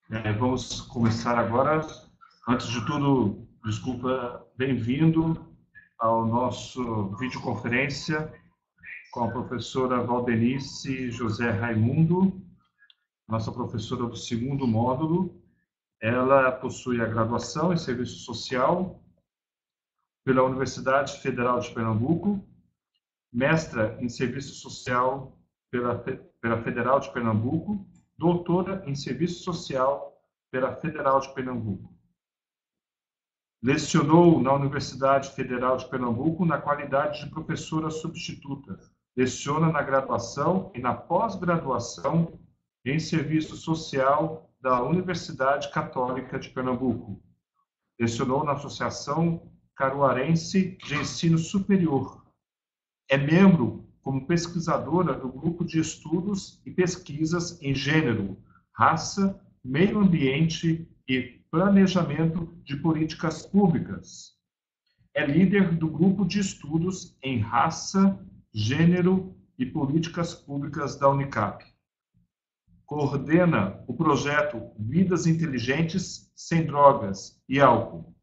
Vamos começar agora. Antes de tudo, desculpa, bem-vindo ao nosso videoconferência com a professora Valdenice José Raimundo, nossa professora do segundo módulo. Ela possui a graduação em Serviço Social pela Universidade Federal de Pernambuco, mestra em Serviço Social pela Federal de Pernambuco, doutora em Serviço Social pela Federal de Pernambuco. Lecionou na Universidade Federal de Pernambuco na qualidade de professora substituta. Leciona na graduação e na pós-graduação em Serviço Social da Universidade Católica de Pernambuco. Lecionou na Associação Caruarense de Ensino Superior. É membro como pesquisadora do Grupo de Estudos e Pesquisas em Gênero, Raça, Meio Ambiente e Planejamento de Políticas Públicas. É líder do Grupo de Estudos em Raça, Gênero e Políticas Públicas da Unicap. Coordena o projeto Vidas Inteligentes Sem Drogas e Álcool.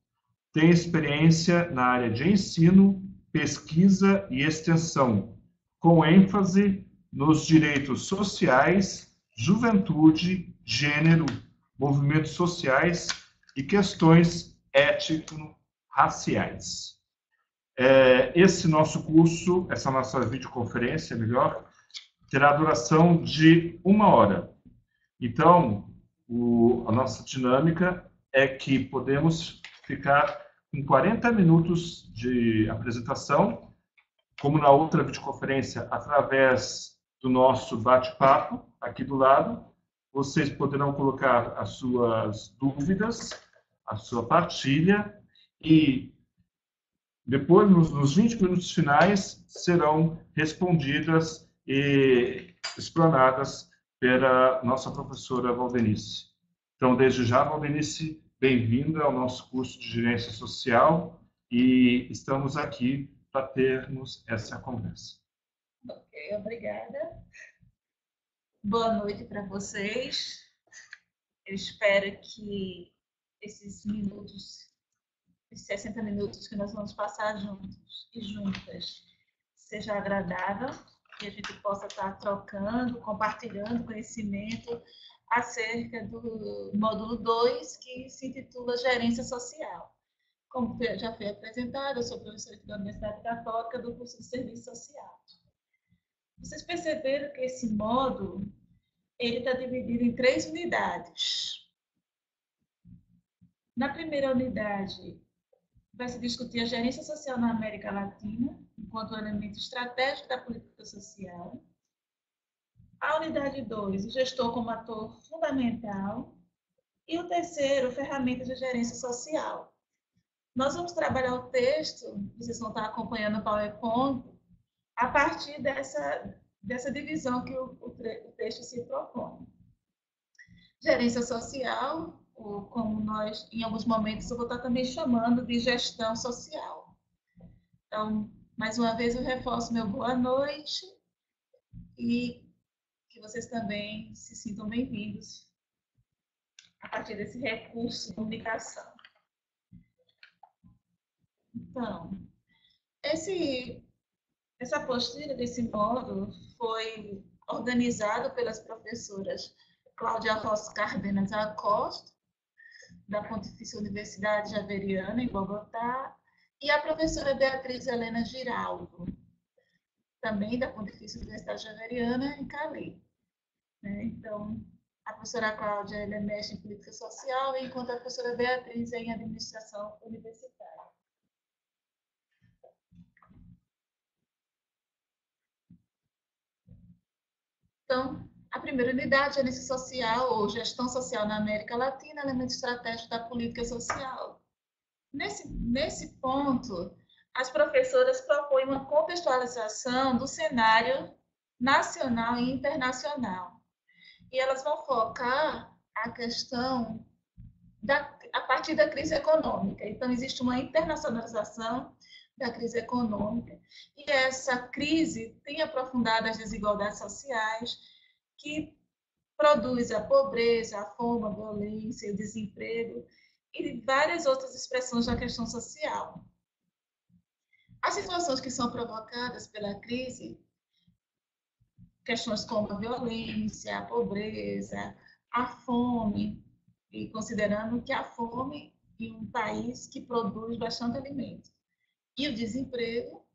Tem experiência na área de ensino, pesquisa e extensão, com ênfase nos direitos sociais, juventude, gênero, movimentos sociais e questões étnico-raciais. Esse nosso curso, essa nossa videoconferência, melhor, terá duração de 1 hora. Então, a nossa dinâmica é que podemos ficar com 40 minutos de apresentação, como na outra videoconferência, através do nosso bate-papo aqui do lado. Vocês poderão colocar as suas dúvidas, a sua partilha, e depois, nos 20 minutos finais, serão respondidas e explanadas pela nossa professora Valdenice. Então, desde já, Valdenice, bem-vinda ao nosso curso de Gerência Social e estamos aqui para termos essa conversa. Ok, obrigada. Boa noite para vocês. Eu espero que esses 60 minutos que nós vamos passar juntos e juntas, seja agradável, que a gente possa estar trocando, compartilhando conhecimento acerca do módulo 2, que se intitula Gerência Social. Como já foi apresentado, eu sou professora da Universidade Católica do curso de Serviço Social. Vocês perceberam que esse módulo ele está dividido em 3 unidades. Na primeira unidade, vai se discutir a gerência social na América Latina, enquanto elemento estratégico da política social. A unidade 2, o gestor como ator fundamental. E o terceiro, ferramentas de gerência social. Nós vamos trabalhar o texto, vocês vão estar acompanhando o PowerPoint, a partir dessa divisão que o texto se propõe. Gerência social, ou como nós, em alguns momentos, eu vou estar também chamando de gestão social. Então, mais uma vez, eu reforço meu boa noite e que vocês também se sintam bem-vindos a partir desse recurso de comunicação. Então, essa apostila desse módulo foi organizada pelas professoras Cláudia Ross Cárdenas Acosta, da Pontifícia Universidade Javeriana, em Bogotá, e a professora Beatriz Helena Giraldo, também da Pontifícia Universidade Javeriana, em Cali. Então, a professora Cláudia é mestre em política social, enquanto a professora Beatriz é em administração universitária. Então, a primeira unidade, gerência social ou gestão social na América Latina, elemento estratégico da política social. Nesse ponto, as professoras propõem uma contextualização do cenário nacional e internacional. E elas vão focar a questão a partir da crise econômica. Então, existe uma internacionalização da crise econômica, e essa crise tem aprofundado as desigualdades sociais, que produz a pobreza, a fome, a violência, o desemprego e várias outras expressões da questão social. As situações que são provocadas pela crise, questões como a violência, a pobreza, a fome, e considerando que a fome em um país que produz bastante alimento, e o desemprego,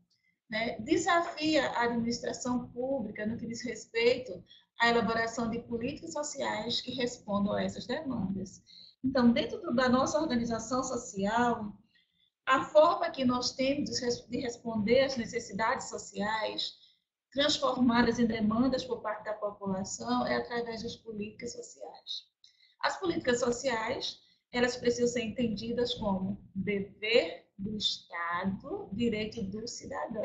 né, desafia a administração pública no que diz respeito à elaboração de políticas sociais que respondam a essas demandas. Então, dentro da nossa organização social, a forma que nós temos de responder às necessidades sociais, transformadas em demandas por parte da população, é através das políticas sociais. As políticas sociais, elas precisam ser entendidas como dever do Estado, direito do cidadão.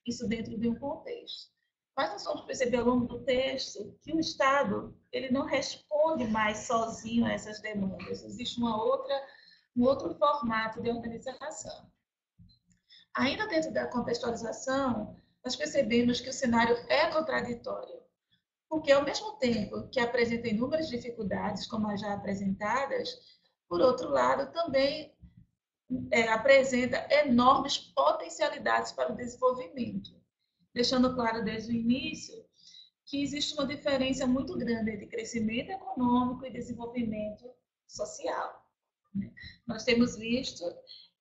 Isso dentro de um contexto. Mas nós vamos perceber ao longo do texto que o Estado ele não responde mais sozinho a essas demandas. Existe um outro formato de organização. Ainda dentro da contextualização, nós percebemos que o cenário é contraditório, porque ao mesmo tempo que apresenta inúmeras dificuldades, como as já apresentadas, por outro lado, também apresenta enormes potencialidades para o desenvolvimento, deixando claro desde o início que existe uma diferença muito grande entre crescimento econômico e desenvolvimento social. Nós temos visto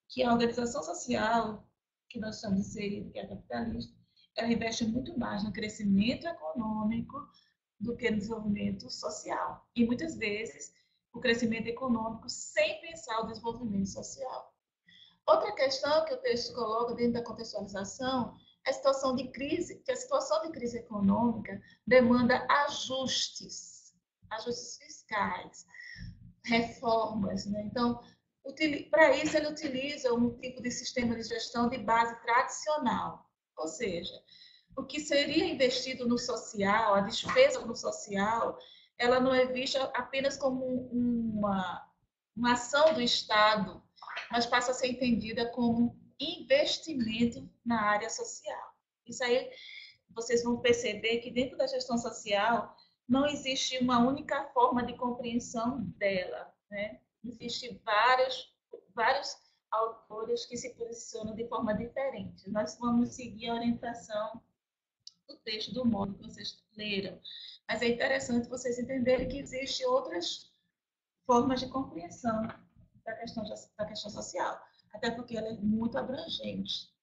que a organização social, que nós estamos inseridos, que é a capitalista, ela investe muito mais no crescimento econômico do que no desenvolvimento social. E muitas vezes o crescimento econômico sem pensar o desenvolvimento social. Outra questão que o texto coloca dentro da contextualização é a situação de crise, que a situação de crise econômica demanda ajustes fiscais, reformas, né? Então, para isso ele utiliza um tipo de sistema de gestão de base tradicional, ou seja, o que seria investido no social, a despesa no social, ela não é vista apenas como uma ação do Estado, mas passa a ser entendida como investimento na área social. Isso aí vocês vão perceber que dentro da gestão social não existe uma única forma de compreensão dela, né? Existem vários autores que se posicionam de forma diferente. Nós vamos seguir a orientação do texto do modo que vocês leram, mas é interessante vocês entenderem que existem outras formas de compreensão da questão social, até porque ela é muito abrangente.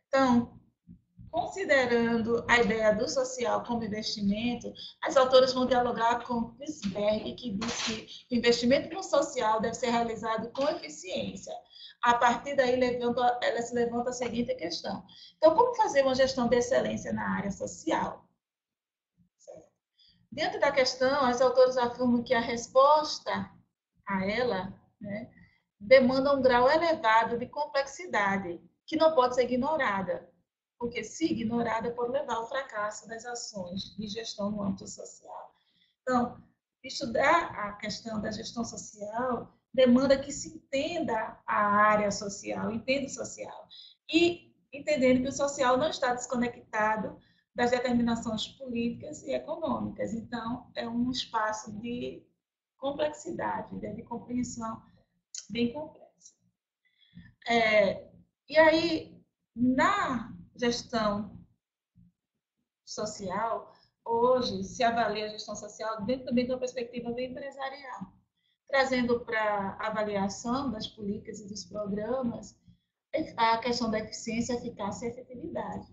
Então, considerando a ideia do social como investimento, as autoras vão dialogar com Pisberg, que diz que o investimento no social deve ser realizado com eficiência. A partir daí, ela se levanta a seguinte questão. Então, como fazer uma gestão de excelência na área social? Certo. Dentro da questão, as autoras afirmam que a resposta a ela, né, demanda um grau elevado de complexidade, que não pode ser ignorada, porque se ignorada pode levar ao fracasso das ações de gestão no âmbito social. Então, estudar a questão da gestão social demanda que se entenda a área social, entenda o social, e entendendo que o social não está desconectado das determinações políticas e econômicas. Então, é um espaço de complexidade, de compreensão bem complexa. E aí, na gestão social, hoje se avalia a gestão social dentro também de uma perspectiva bem empresarial, trazendo para a avaliação das políticas e dos programas a questão da eficiência, eficácia e efetividade.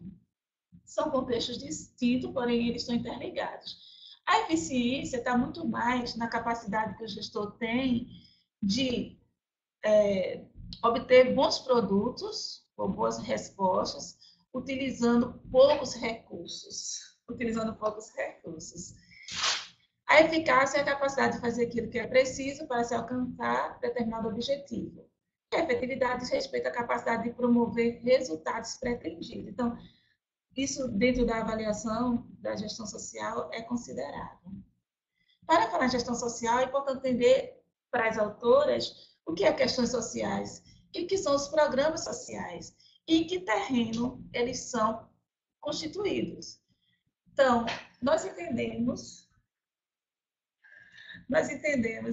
São contextos distintos, porém eles estão interligados. A eficiência está muito mais na capacidade que o gestor tem de obter bons produtos ou boas respostas, utilizando poucos recursos. A eficácia é a capacidade de fazer aquilo que é preciso para se alcançar determinado objetivo. E a efetividade diz respeito à capacidade de promover resultados pretendidos. Então, isso dentro da avaliação da gestão social é considerado. Para falar em gestão social, é importante entender para as autoras o que é questões sociais e o que são os programas sociais. e em que terreno eles são constituídos. Então, nós entendemos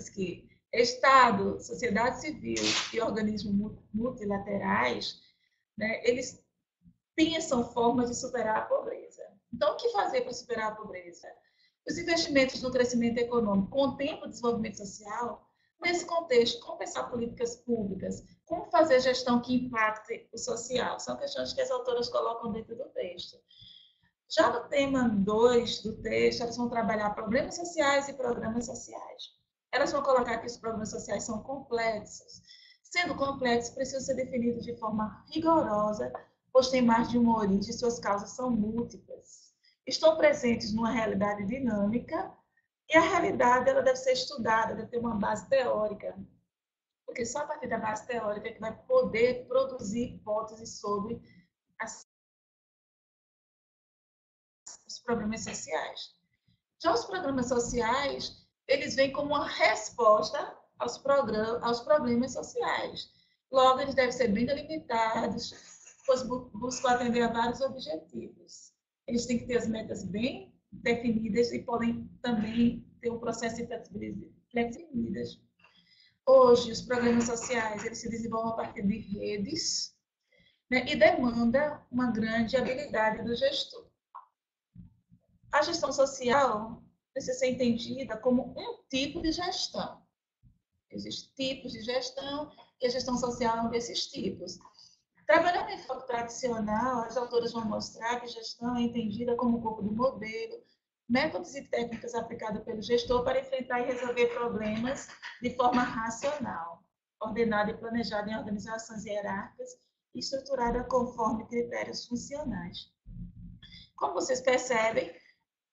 que Estado, sociedade civil e organismos multilaterais, né, eles pensam formas de superar a pobreza. Então, o que fazer para superar a pobreza? Os investimentos no crescimento econômico contemplam o desenvolvimento social. Nesse contexto, como pensar políticas públicas? Como fazer gestão que impacte o social? São questões que as autoras colocam dentro do texto. Já no tema 2 do texto, elas vão trabalhar problemas sociais e programas sociais. Elas vão colocar que os problemas sociais são complexos. Sendo complexos, precisam ser definidos de forma rigorosa, pois têm mais de uma origem e suas causas são múltiplas. Estão presentes numa realidade dinâmica e a realidade ela deve ser estudada, deve ter uma base teórica, porque só a partir da base teórica é que vai poder produzir hipóteses sobre os problemas sociais. Já os programas sociais, eles vêm como uma resposta aos problemas sociais. Logo, eles devem ser bem delimitados, pois buscam atender a vários objetivos. Eles têm que ter as metas bem definidas e podem também ter um processo de flexibilidade. Hoje, os programas sociais eles se desenvolvem a partir de redes, né, e demanda uma grande habilidade do gestor. A gestão social precisa ser entendida como um tipo de gestão. Existem tipos de gestão e a gestão social é um desses tipos. Trabalhando em foco tradicional, as autoras vão mostrar que a gestão é entendida como um corpo de modelo, métodos e técnicas aplicadas pelo gestor para enfrentar e resolver problemas de forma racional, ordenada e planejada em organizações hierárquicas e estruturada conforme critérios funcionais. Como vocês percebem,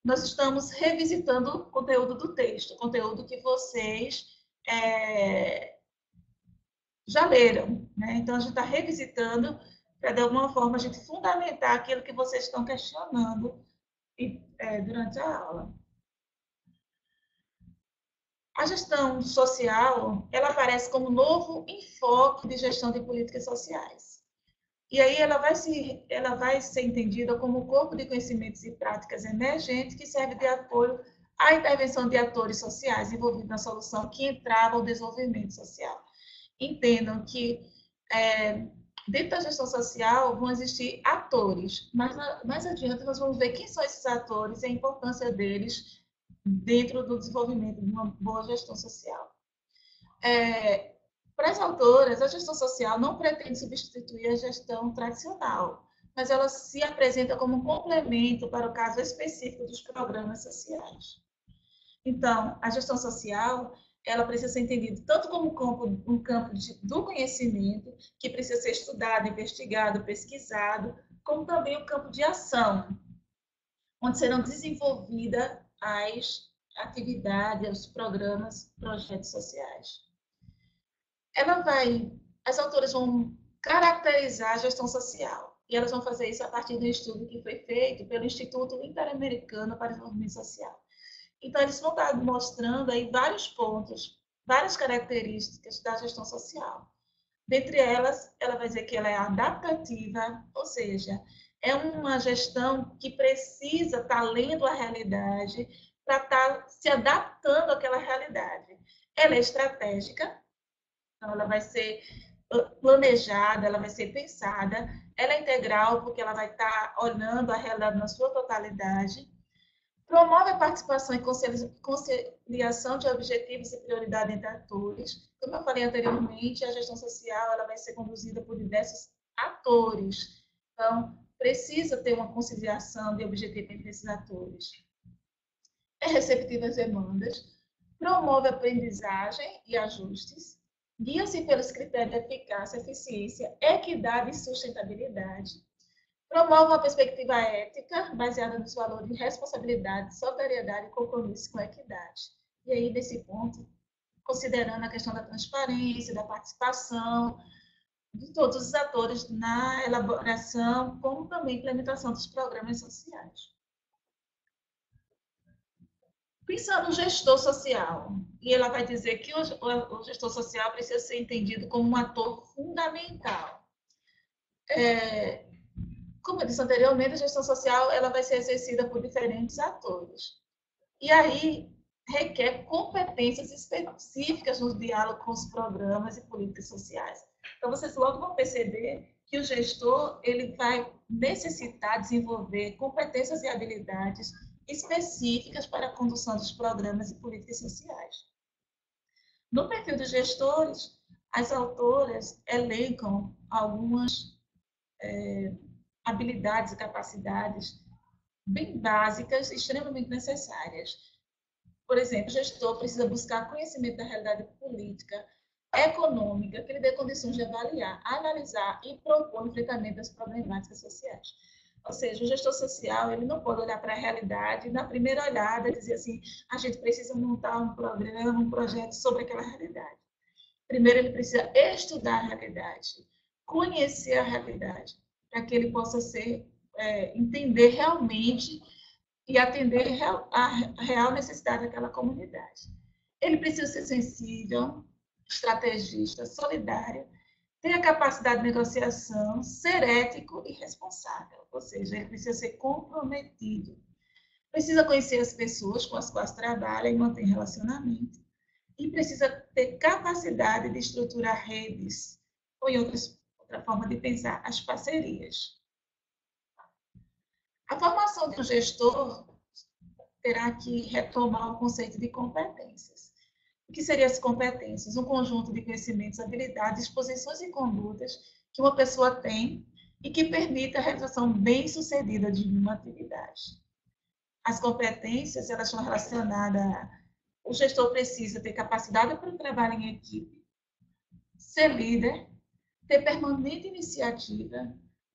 nós estamos revisitando o conteúdo do texto, conteúdo que vocês já leram, né? Então, a gente está revisitando para, de alguma forma, a gente fundamentar aquilo que vocês estão questionando durante a aula. A gestão social, ela aparece como novo enfoque de gestão de políticas sociais. E aí ela vai ser entendida como um corpo de conhecimentos e práticas emergentes que serve de apoio à intervenção de atores sociais envolvidos na solução que entrava o desenvolvimento social. Entendam que dentro da gestão social vão existir atores, mas mais adiante nós vamos ver quem são esses atores e a importância deles dentro do desenvolvimento de uma boa gestão social. Para as autoras, a gestão social não pretende substituir a gestão tradicional, mas ela se apresenta como um complemento para o caso específico dos programas sociais. Então, a gestão social, ela precisa ser entendida tanto como um campo do conhecimento, que precisa ser estudado, investigado, pesquisado, como também o campo de ação, onde serão desenvolvidas as atividades, os programas, projetos sociais. As autoras vão caracterizar a gestão social, e elas vão fazer isso a partir de um estudo que foi feito pelo Instituto Interamericano para o Desenvolvimento Social. Então, eles vão estar mostrando aí vários pontos, várias características da gestão social. Dentre elas, ela vai dizer que ela é adaptativa, ou seja, é uma gestão que precisa estar lendo a realidade para estar se adaptando àquela realidade. Ela é estratégica, então ela vai ser planejada, ela vai ser pensada. Ela é integral, porque ela vai estar olhando a realidade na sua totalidade. Promove a participação e conciliação de objetivos e prioridade entre atores. Como eu falei anteriormente, a gestão social ela vai ser conduzida por diversos atores. Então, precisa ter uma conciliação de objetivos entre esses atores. É receptiva às demandas. Promove a aprendizagem e ajustes. Guia-se pelos critérios de eficácia, eficiência, equidade e sustentabilidade. Promove uma perspectiva ética baseada nos valores de responsabilidade, solidariedade e compromisso com a equidade. E aí, nesse ponto, considerando a questão da transparência, da participação de todos os atores na elaboração, como também implementação dos programas sociais. Pensando no gestor social, e ela vai dizer que o gestor social precisa ser entendido como um ator fundamental. como eu disse anteriormente, a gestão social ela vai ser exercida por diferentes atores. E aí requer competências específicas no diálogo com os programas e políticas sociais. Então, vocês logo vão perceber que o gestor ele vai necessitar desenvolver competências e habilidades específicas para a condução dos programas e políticas sociais. No perfil dos gestores, as autoras elencam algumas habilidades e capacidades bem básicas, extremamente necessárias. Por exemplo, o gestor precisa buscar conhecimento da realidade política, econômica, que lhe dê condições de avaliar, analisar e propor o enfrentamento das problemáticas sociais. Ou seja, o gestor social ele não pode olhar para a realidade e, na primeira olhada, dizer assim, a gente precisa montar um programa, um projeto sobre aquela realidade. Primeiro, ele precisa estudar a realidade, conhecer a realidade, para que ele possa entender realmente e atender a real necessidade daquela comunidade. Ele precisa ser sensível, estrategista, solidário, ter a capacidade de negociação, ser ético e responsável, ou seja, ele precisa ser comprometido. Precisa conhecer as pessoas com as quais trabalha e mantém relacionamento. E precisa ter capacidade de estruturar redes, ou em outra forma de pensar, as parcerias. A formação de um gestor terá que retomar o conceito de competências. O que seriam as competências? Um conjunto de conhecimentos, habilidades, disposições e condutas que uma pessoa tem e que permita a realização bem-sucedida de uma atividade. As competências, elas estão relacionadas o gestor precisa ter capacidade para o trabalho em equipe, ser líder, ter permanente iniciativa,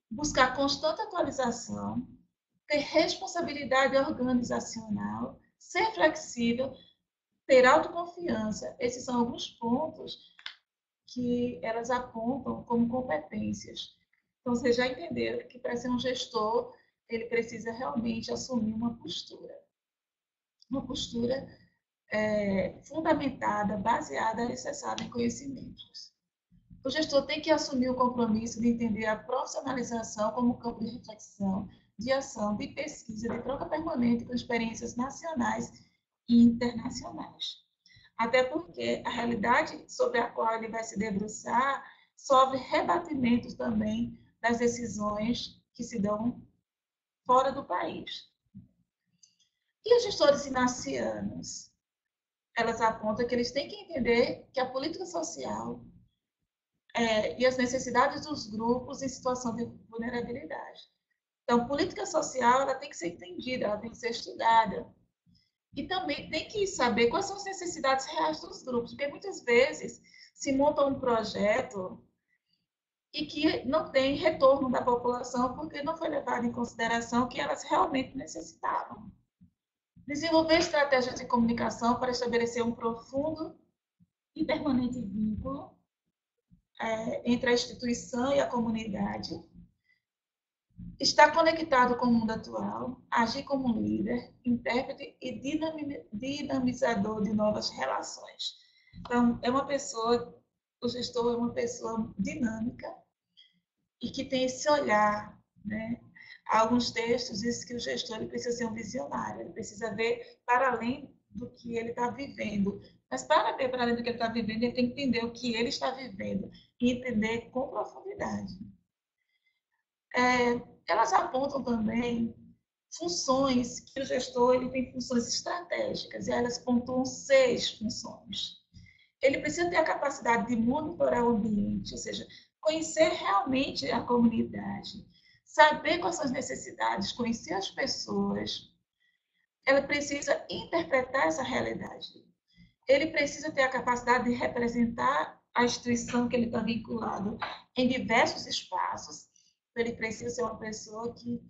buscar constante atualização, ter responsabilidade organizacional, ser flexível, ter autoconfiança. Esses são alguns pontos que elas apontam como competências. Então, vocês já entenderam que para ser um gestor, ele precisa realmente assumir uma postura. Uma postura fundamentada, baseada, alicerçada em conhecimentos. O gestor tem que assumir o compromisso de entender a profissionalização como campo de reflexão, de ação, de pesquisa, de troca permanente com experiências nacionais e internacionais. Até porque a realidade sobre a qual ele vai se debruçar sofre rebatimentos também das decisões que se dão fora do país. E os gestores inacianos? Elas apontam que eles têm que entender que a política social e as necessidades dos grupos em situação de vulnerabilidade. Então, política social ela tem que ser entendida, ela tem que ser estudada. E também tem que saber quais são as necessidades reais dos grupos, porque muitas vezes se monta um projeto e que não tem retorno da população porque não foi levado em consideração o que elas realmente necessitavam. Desenvolver estratégias de comunicação para estabelecer um profundo e permanente vínculo entre a instituição e a comunidade. Estar conectado com o mundo atual, agir como líder, intérprete e dinamizador de novas relações. Então, o gestor é uma pessoa dinâmica e que tem esse olhar, né? Alguns textos dizem que o gestor ele precisa ser um visionário, ele precisa ver para além do que ele está vivendo. Mas para ver para além do que ele está vivendo, ele tem que entender o que ele está vivendo e entender com profundidade. Elas apontam também funções que o gestor ele tem funções estratégicas, e elas pontuam 6 funções. Ele precisa ter a capacidade de monitorar o ambiente, ou seja, conhecer realmente a comunidade, saber quais são as necessidades, conhecer as pessoas. Ela precisa interpretar essa realidade. Ele precisa ter a capacidade de representar a instituição que ele está vinculado em diversos espaços. Ele precisa ser uma pessoa que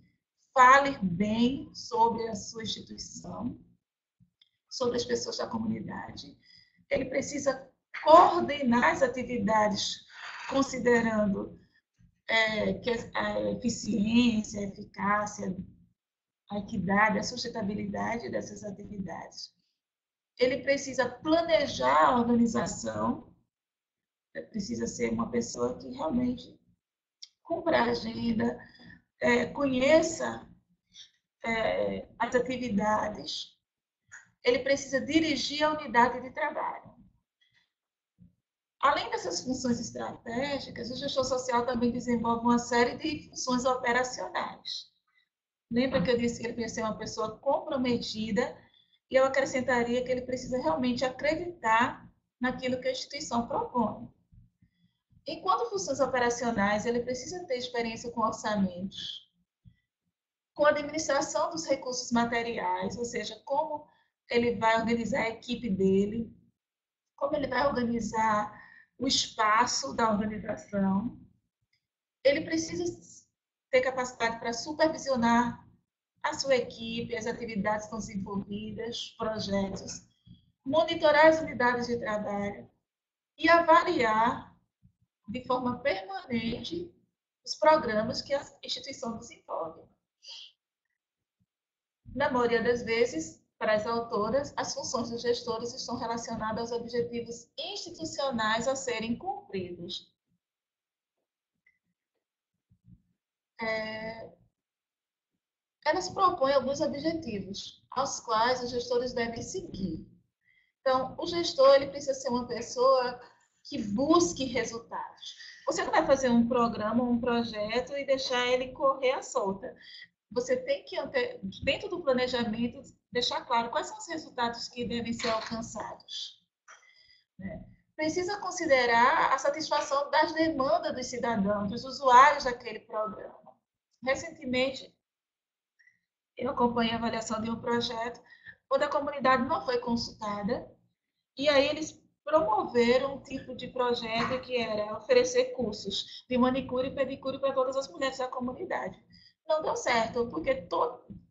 fale bem sobre a sua instituição, sobre as pessoas da comunidade. Ele precisa coordenar as atividades, considerando que a eficiência, a eficácia, a equidade, a sustentabilidade dessas atividades. Ele precisa planejar a organização, precisa ser uma pessoa que realmente cumpra a agenda, conheça as atividades, ele precisa dirigir a unidade de trabalho. Além dessas funções estratégicas, o gestor social também desenvolve uma série de funções operacionais. Lembra que eu disse que ele precisa ser uma pessoa comprometida, e eu acrescentaria que ele precisa realmente acreditar naquilo que a instituição propõe. Enquanto funções operacionais, ele precisa ter experiência com orçamentos, com a administração dos recursos materiais, ou seja, como ele vai organizar a equipe dele, como ele vai organizar o espaço da organização. Ele precisa ter capacidade para supervisionar a sua equipe, as atividades que estão desenvolvidas, projetos, monitorar as unidades de trabalho e avaliar de forma permanente os programas que a instituição desenvolve. Na maioria das vezes, para as autoras, as funções dos gestores estão relacionadas aos objetivos institucionais a serem cumpridos. Elas propõem alguns objetivos, aos quais os gestores devem seguir. Então, o gestor ele precisa ser uma pessoa que busque resultados. Você não vai fazer um programa, um projeto e deixar ele correr à solta. Você tem que, dentro do planejamento, deixar claro quais são os resultados que devem ser alcançados. Precisa considerar a satisfação das demandas dos cidadãos, dos usuários daquele programa. Recentemente, eu acompanhei a avaliação de um projeto onde a comunidade não foi consultada, e aí eles promoveram um tipo de projeto que era oferecer cursos de manicure e pedicure para todas as mulheres da comunidade. Não deu certo, porque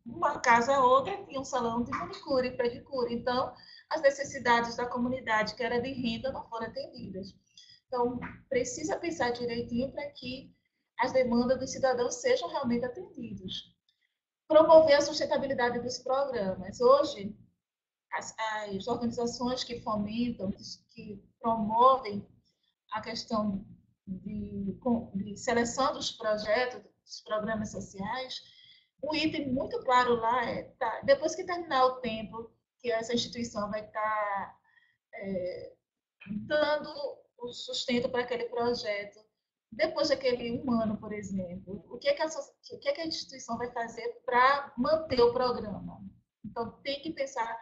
uma casa ou outra tinha um salão de manicure e pedicure. Então, as necessidades da comunidade, que era de renda, não foram atendidas. Então, precisa pensar direitinho para que as demandas dos cidadãos sejam realmente atendidas. Promover a sustentabilidade dos programas. Hoje, as organizações que fomentam, que promovem a questão de seleção dos projetos, dos programas sociais, um item muito claro lá depois que terminar o tempo que essa instituição vai estar dando o sustento para aquele projeto, depois daquele 1 ano, por exemplo, o que é que a instituição vai fazer para manter o programa? Então, tem que pensar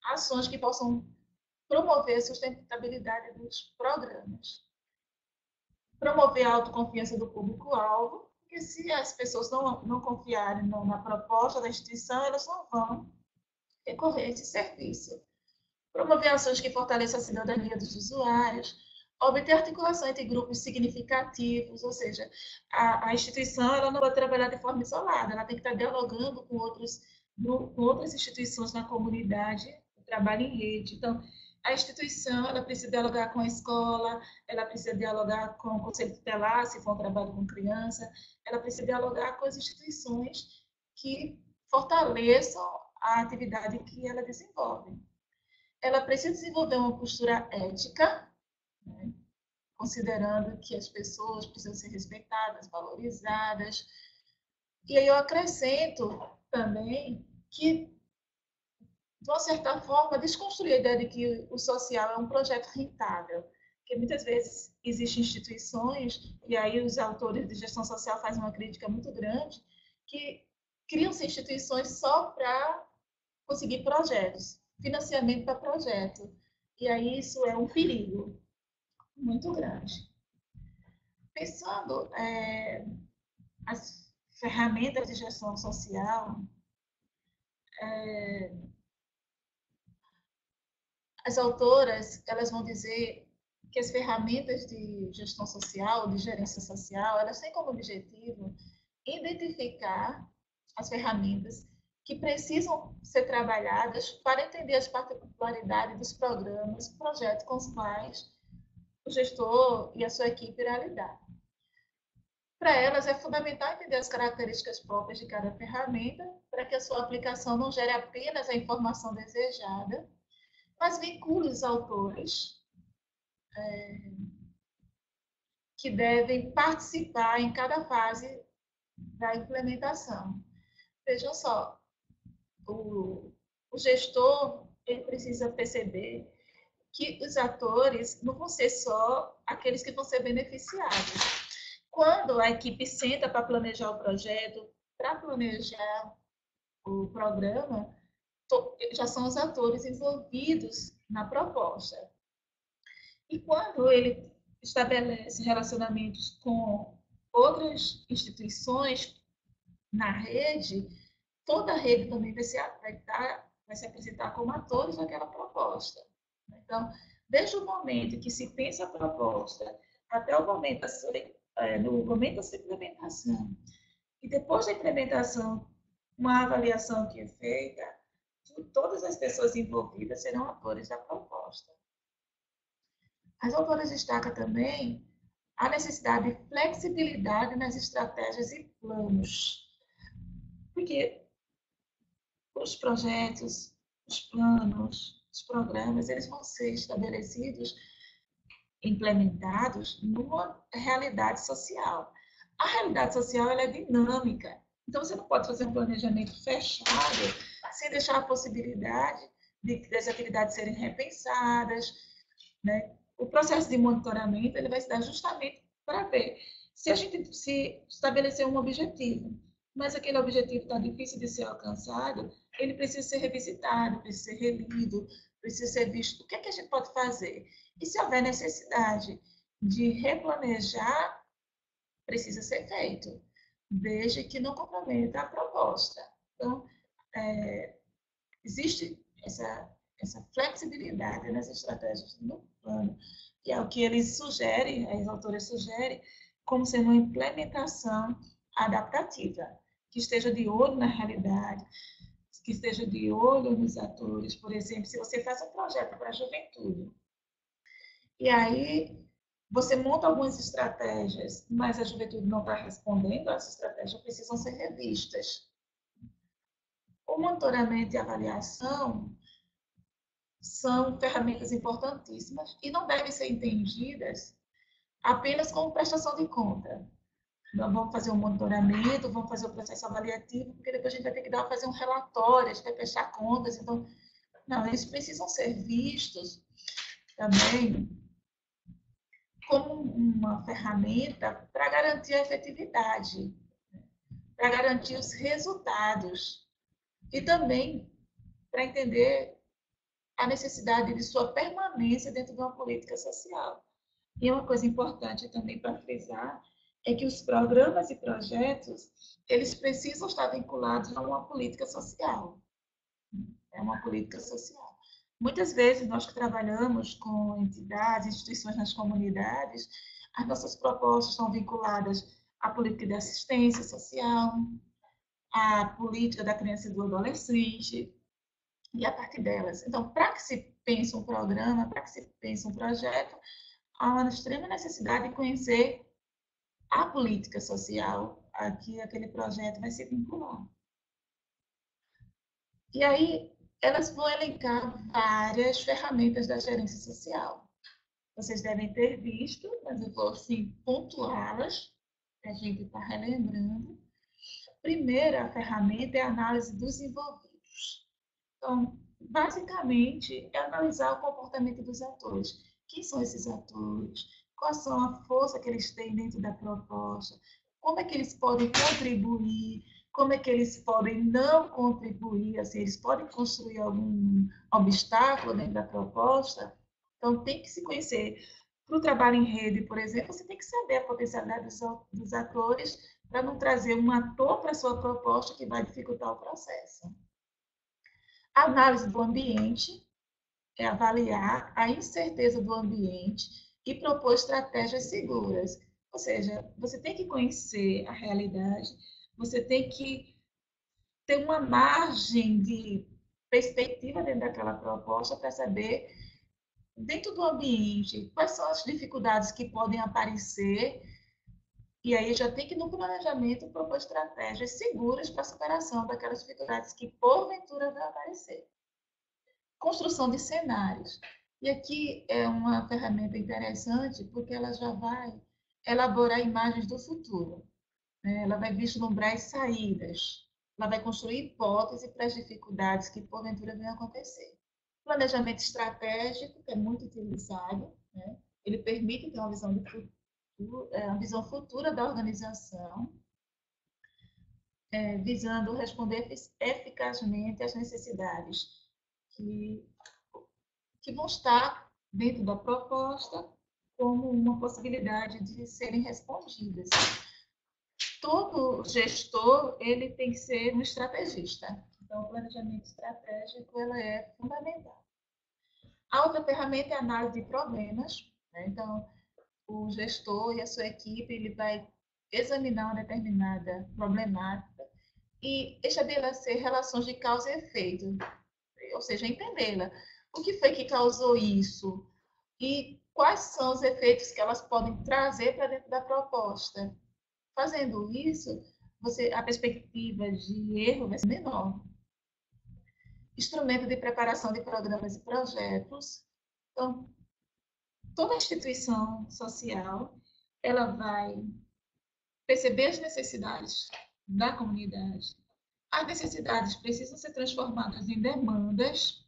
ações que possam promover a sustentabilidade dos programas. Promover a autoconfiança do público-alvo, porque se as pessoas não confiarem na proposta da instituição, elas não vão recorrer a esse serviço. Promover ações que fortaleçam a cidadania dos usuários, obter articulação entre grupos significativos, ou seja, a instituição ela não vai trabalhar de forma isolada, ela tem que estar dialogando com outras instituições na comunidade, o trabalho em rede. Então, a instituição ela precisa dialogar com a escola, ela precisa dialogar com o conselho tutelar, se for um trabalho com criança, ela precisa dialogar com as instituições que fortaleçam a atividade que ela desenvolve. Ela precisa desenvolver uma postura ética, né, considerando que as pessoas precisam ser respeitadas, valorizadas. E aí eu acrescento também que, de uma certa forma, desconstruir a ideia de que o social é um projeto rentável. Porque muitas vezes existem instituições, e aí os autores de gestão social fazem uma crítica muito grande, que criam-se instituições só para conseguir projetos, financiamento para projeto. E aí isso é um perigo muito grande. Pensando as ferramentas de gestão social, as autoras elas vão dizer que as ferramentas de gestão social, de gerência social, elas têm como objetivo identificar as ferramentas que precisam ser trabalhadas para entender as particularidades dos programas, projetos com os quais o gestor e a sua equipe irá lidar. Para elas, é fundamental entender as características próprias de cada ferramenta, para que a sua aplicação não gere apenas a informação desejada, mas vincule os autores que devem participar em cada fase da implementação. Vejam só, o gestor ele precisa perceber que os atores não vão ser só aqueles que vão ser beneficiados. Quando a equipe senta para planejar o projeto, para planejar o programa, já são os atores envolvidos na proposta. E quando ele estabelece relacionamentos com outras instituições na rede, toda a rede também vai se apresentar como atores daquela proposta. Então, desde o momento que se pensa a proposta até o momento no momento da sua implementação, e depois da implementação, uma avaliação que é feita, todas as pessoas envolvidas serão atores da proposta. As autoras destacam também a necessidade de flexibilidade nas estratégias e planos. Porque os projetos, os planos, os programas, eles vão ser estabelecidos, implementados numa realidade social. A realidade social ela é dinâmica. Então, você não pode fazer um planejamento fechado sem deixar a possibilidade das atividades serem repensadas, né? O processo de monitoramento ele vai se dar justamente para ver se a gente se estabelecer um objetivo, mas aquele objetivo está difícil de ser alcançado, ele precisa ser revisitado, precisa ser relido, precisa ser visto. O que é que a gente pode fazer? E se houver necessidade de replanejar, precisa ser feito, desde que não comprometa a proposta. Então, existe essa flexibilidade nas estratégias no plano, que é o que eles sugerem, as autoras sugerem, como sendo uma implementação adaptativa, que esteja de olho na realidade, que esteja de olho nos atores. Por exemplo, se você faz um projeto para a juventude, e aí você monta algumas estratégias, mas a juventude não está respondendo, essas estratégias precisam ser revistas. O monitoramento e avaliação são ferramentas importantíssimas e não devem ser entendidas apenas como prestação de conta. Nós vamos fazer um monitoramento, vamos fazer o processo avaliativo, porque depois a gente vai ter que fazer um relatório, a gente vai prestar contas. Então, não, eles precisam ser vistos também como uma ferramenta para garantir a efetividade, para garantir os resultados e também para entender a necessidade de sua permanência dentro de uma política social. E uma coisa importante também para frisar é que os programas e projetos, eles precisam estar vinculados a uma política social. É uma política social. Muitas vezes, nós que trabalhamos com entidades, instituições nas comunidades, as nossas propostas estão vinculadas à política de assistência social, à política da criança e do adolescente, e a partir delas. Então, para que se pense um programa, para que se pense um projeto, há uma extrema necessidade de conhecer a política social a que aquele projeto vai se vincular. E aí, elas vão elencar várias ferramentas da gerência social. Vocês devem ter visto, mas eu vou, assim, pontuá-las, para a gente estar relembrando. Primeira ferramenta é a análise dos envolvidos. Então, basicamente, é analisar o comportamento dos atores. Quem são esses atores? Qual são a força que eles têm dentro da proposta? Como é que eles podem contribuir? Como é que eles podem não contribuir? Assim, eles podem construir algum obstáculo dentro da proposta? Então, tem que se conhecer. Para o trabalho em rede, por exemplo, você tem que saber a potencialidade dos atores para não trazer um ator para a sua proposta que vai dificultar o processo. A análise do ambiente é avaliar a incerteza do ambiente e propor estratégias seguras. Ou seja, você tem que conhecer a realidade, você tem que ter uma margem de perspectiva dentro daquela proposta para saber, dentro do ambiente, quais são as dificuldades que podem aparecer. E aí já tem que, no planejamento, propor estratégias seguras para a superação daquelas dificuldades que, porventura, vão aparecer. Construção de cenários. E aqui é uma ferramenta interessante, porque ela já vai elaborar imagens do futuro, né? Ela vai vislumbrar as saídas, ela vai construir hipóteses para as dificuldades que porventura venham a acontecer. Planejamento estratégico, que é muito utilizado, né? Ele permite ter uma visão de futuro, uma visão futura da organização, visando responder eficazmente às necessidades que, que vão estar dentro da proposta como uma possibilidade de serem respondidas. Todo gestor ele tem que ser um estrategista. Então, o planejamento estratégico ela é fundamental. A outra ferramenta é a análise de problemas, né? Então, o gestor e a sua equipe ele vai examinar uma determinada problemática e estabelecer relações de causa e efeito, ou seja, entendê-la. O que foi que causou isso? E quais são os efeitos que elas podem trazer para dentro da proposta? Fazendo isso, a perspectiva de erro vai ser menor. Instrumento de preparação de programas e projetos. Então, toda instituição social, ela vai perceber as necessidades da comunidade. As necessidades precisam ser transformadas em demandas,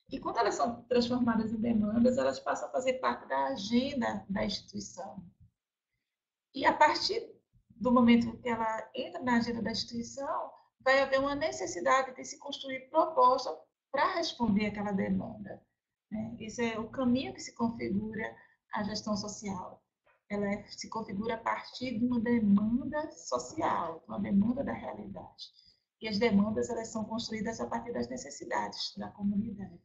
e quando elas são transformadas em demandas, elas passam a fazer parte da agenda da instituição. E a partir do momento que ela entra na agenda da instituição, vai haver uma necessidade de se construir proposta para responder aquela demanda. Esse é o caminho que se configura a gestão social. Ela se configura a partir de uma demanda social, uma demanda da realidade. E as demandas elas são construídas a partir das necessidades da comunidade.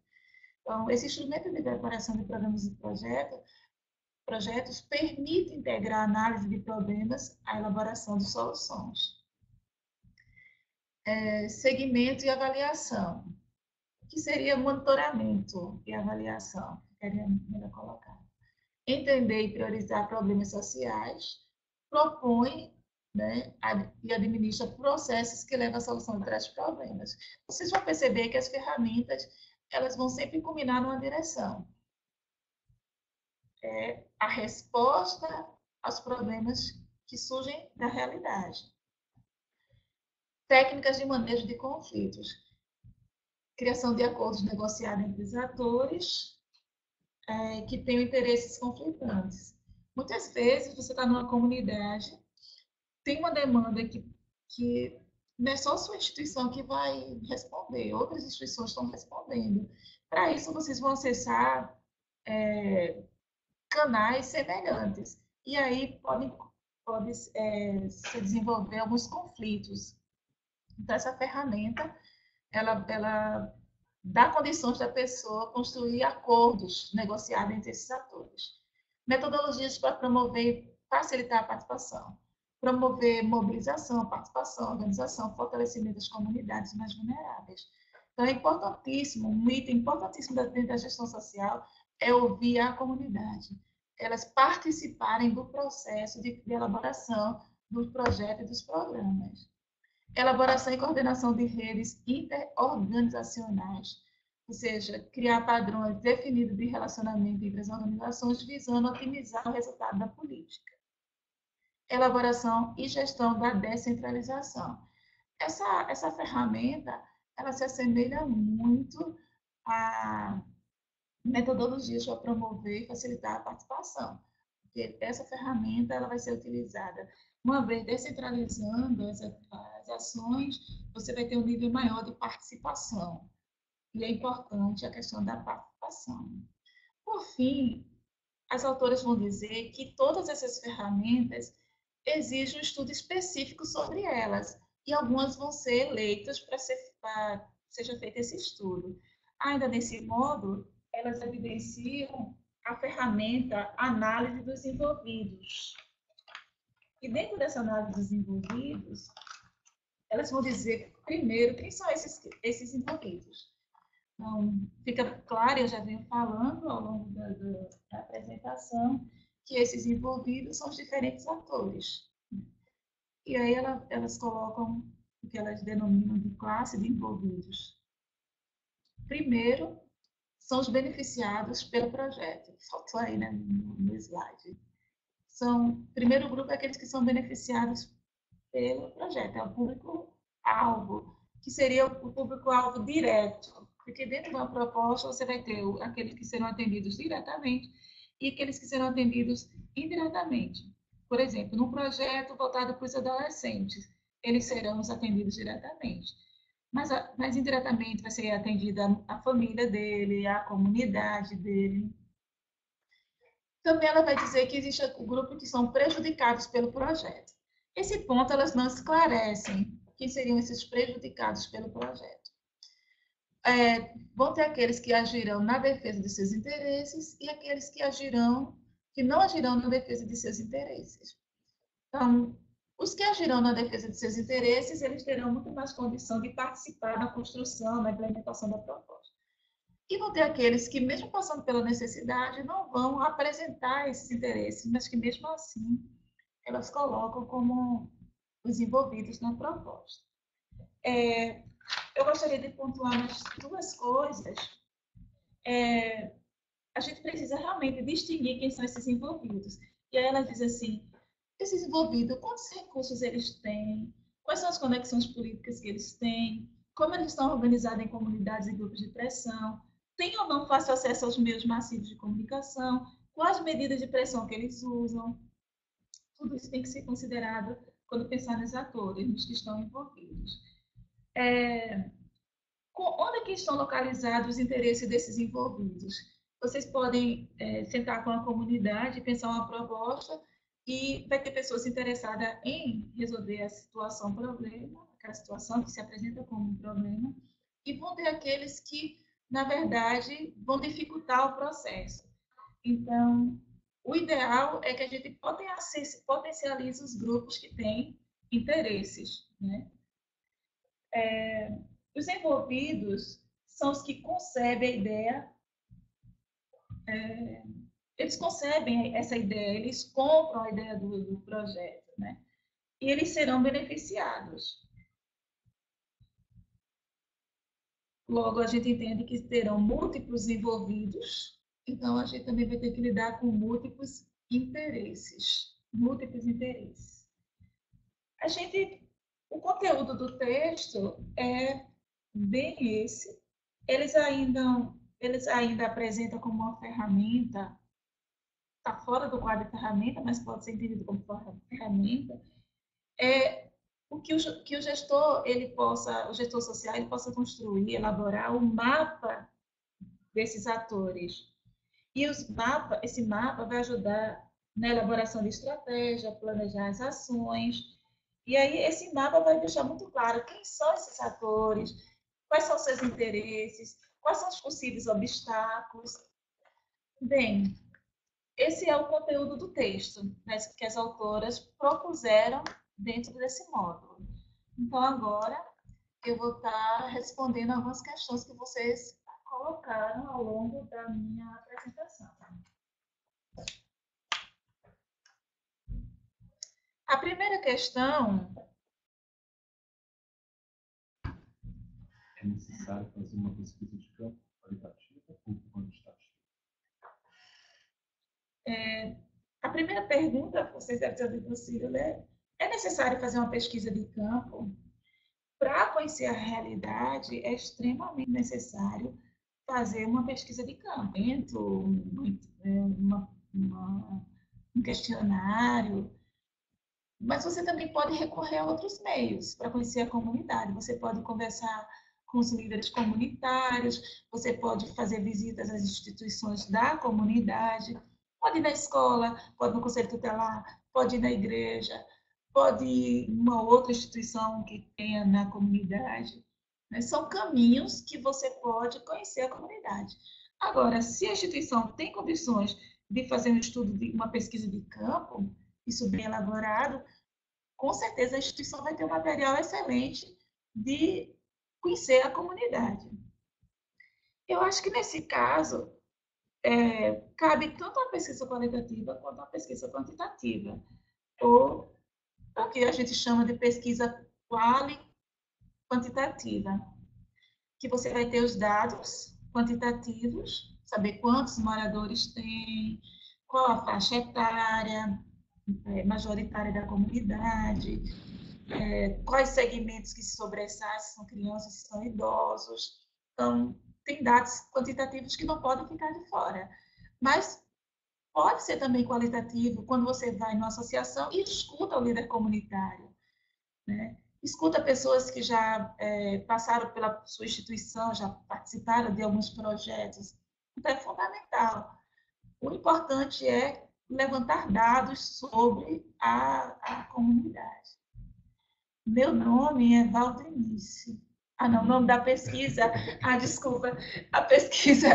Então, esse instrumento de preparação de programas e projetos permite integrar a análise de problemas à elaboração de soluções. Segmento e avaliação, que seria monitoramento e avaliação, queria melhor colocar. Entender e priorizar problemas sociais, propõe, né, e administra processos que levam à solução de tais problemas. Vocês vão perceber que as ferramentas elas vão sempre culminar numa direção. A resposta aos problemas que surgem da realidade. Técnicas de manejo de conflitos. Criação de acordos negociados entre os atores que tenham interesses conflitantes. Muitas vezes você está numa comunidade, tem uma demanda que não é só a sua instituição que vai responder, outras instituições estão respondendo. Para isso, vocês vão acessar canais semelhantes. E aí pode se desenvolver alguns conflitos. Então, essa ferramenta, ela dá condições da pessoa construir acordos negociados entre esses atores. Metodologias para promover e facilitar a participação. Promover mobilização, participação, organização, fortalecimento das comunidades mais vulneráveis. Então, é importantíssimo, um item importantíssimo dentro da gestão social é ouvir a comunidade. Elas participarem do processo de elaboração dos projetos e dos programas. Elaboração e coordenação de redes interorganizacionais, ou seja, criar padrões definidos de relacionamento entre as organizações visando otimizar o resultado da política. Elaboração e gestão da descentralização. Essa ferramenta, ela se assemelha muito a metodologias para promover e facilitar a participação. Porque essa ferramenta ela vai ser utilizada uma vez descentralizando as ações, você vai ter um nível maior de participação. E é importante a questão da participação. Por fim, as autoras vão dizer que todas essas ferramentas exigem um estudo específico sobre elas, e algumas vão ser eleitas para seja feito esse estudo. Ainda desse modo, elas evidenciam a ferramenta análise dos envolvidos. E dentro dessa análise dos envolvidos, elas vão dizer, primeiro, quem são esses envolvidos. Então, fica claro, eu já venho falando ao longo da apresentação, que esses envolvidos são os diferentes atores. E aí elas colocam o que elas denominam de classe de envolvidos. Primeiro, são os beneficiados pelo projeto, faltou aí no slide. primeiro grupo é aqueles que são beneficiados pelo projeto, é o público-alvo, que seria o público-alvo direto, porque dentro de uma proposta você vai ter aqueles que serão atendidos diretamente e aqueles que serão atendidos indiretamente. Por exemplo, num projeto voltado para os adolescentes, eles serão atendidos diretamente. Mas indiretamente vai ser atendida a família dele, a comunidade dele. Também ela vai dizer que existe o grupo que são prejudicados pelo projeto. Esse ponto elas não esclarecem quem seriam esses prejudicados pelo projeto. Vão ter aqueles que agirão na defesa de seus interesses e aqueles que não agirão na defesa de seus interesses. Então, os que agirão na defesa de seus interesses, eles terão muito mais condição de participar na construção, na implementação da proposta. E vão ter aqueles que, mesmo passando pela necessidade, não vão apresentar esses interesses, mas que, mesmo assim, elas colocam como os envolvidos na proposta. Eu gostaria de pontuar mais duas coisas. A gente precisa realmente distinguir quem são esses envolvidos. E aí ela diz assim, esses envolvidos, quantos recursos eles têm, quais são as conexões políticas que eles têm, como eles estão organizados em comunidades e grupos de pressão, tem ou não fácil acesso aos meios massivos de comunicação, quais medidas de pressão que eles usam. Tudo isso tem que ser considerado quando pensar nos atores, nos que estão envolvidos. Onde é que estão localizados os interesses desses envolvidos? Vocês podem sentar com a comunidade, pensar uma proposta, e vai ter pessoas interessadas em resolver a situação, problema, aquela situação que se apresenta como um problema, e vão ter aqueles que, na verdade, vão dificultar o processo. Então, o ideal é que a gente potencialize os grupos que têm interesses, né? Os envolvidos são os que concebem a ideia, eles concebem essa ideia, eles compram a ideia do projeto, né? E eles serão beneficiados. Logo, a gente entende que terão múltiplos envolvidos, então a gente também vai ter que lidar com múltiplos interesses. O conteúdo do texto é bem esse. Eles ainda apresentam como uma ferramenta, está fora do quadro de ferramenta, mas pode ser entendido como ferramenta, o gestor social ele possa construir, elaborar um mapa desses atores. E esse mapa vai ajudar na elaboração de estratégia, planejar as ações. E aí esse mapa vai deixar muito claro quem são esses atores, quais são os seus interesses, quais são os possíveis obstáculos. Bem, esse é o conteúdo do texto, né, que as autoras propuseram dentro desse módulo. Então, agora, eu vou estar respondendo algumas questões que vocês colocaram ao longo da minha apresentação. A primeira questão... É necessário fazer uma pesquisa de campo qualitativa ou quantitativa? A primeira pergunta, vocês devem ter ouvido possível, né? É necessário fazer uma pesquisa de campo? Para conhecer a realidade, é extremamente necessário fazer uma pesquisa de campo, um questionário, mas você também pode recorrer a outros meios para conhecer a comunidade. Você pode conversar com os líderes comunitários, você pode fazer visitas às instituições da comunidade, pode ir na escola, pode ir no conselho tutelar, pode ir na igreja, pode ir em uma outra instituição que tenha na comunidade. São caminhos que você pode conhecer a comunidade. Agora, se a instituição tem condições de fazer um estudo, uma pesquisa de campo, isso bem elaborado, com certeza a instituição vai ter um material excelente de conhecer a comunidade. Eu acho que nesse caso, cabe tanto a pesquisa qualitativa quanto a pesquisa quantitativa, ou o que a gente chama de pesquisa quantitativa, que você vai ter os dados quantitativos, saber quantos moradores tem, qual a faixa etária, majoritária da comunidade, quais segmentos que se sobressaem, se são crianças, se são idosos. Então, tem dados quantitativos que não podem ficar de fora. Mas pode ser também qualitativo quando você vai numa associação e escuta o líder comunitário, né? Escuta pessoas que já passaram pela sua instituição, já participaram de alguns projetos. Então, é fundamental. O importante é levantar dados sobre a comunidade. Meu nome é Valdenice. Ah, não, o nome da pesquisa, desculpa, a pesquisa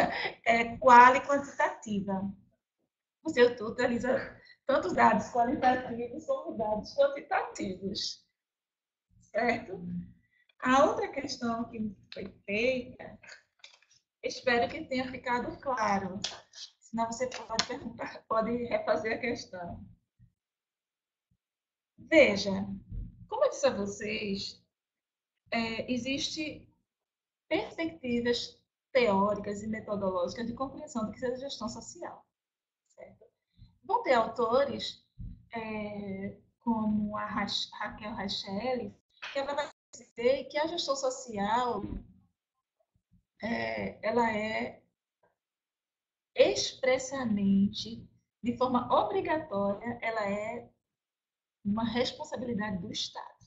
é quali quantitativa. Você utiliza tanto dados qualitativos como dados quantitativos, certo? A outra questão que foi feita, espero que tenha ficado claro, senão você pode perguntar, pode refazer a questão. Veja, como eu disse a vocês, existem perspectivas teóricas e metodológicas de compreensão do que seja gestão social, certo? Vão ter autores como a Raquel Racheli, que ela vai dizer que a gestão social ela é expressamente, de forma obrigatória, ela é uma responsabilidade do Estado.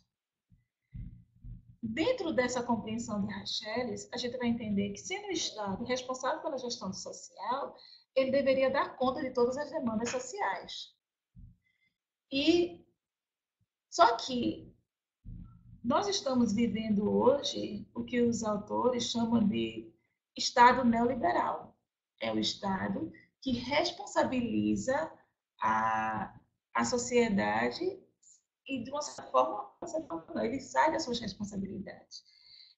Dentro dessa compreensão de Racheles, a gente vai entender que, sendo o Estado responsável pela gestão social, ele deveria dar conta de todas as demandas sociais. E só que nós estamos vivendo hoje o que os autores chamam de Estado neoliberal. É o Estado que responsabiliza a sociedade e, de uma certa forma, ele sai das suas responsabilidades.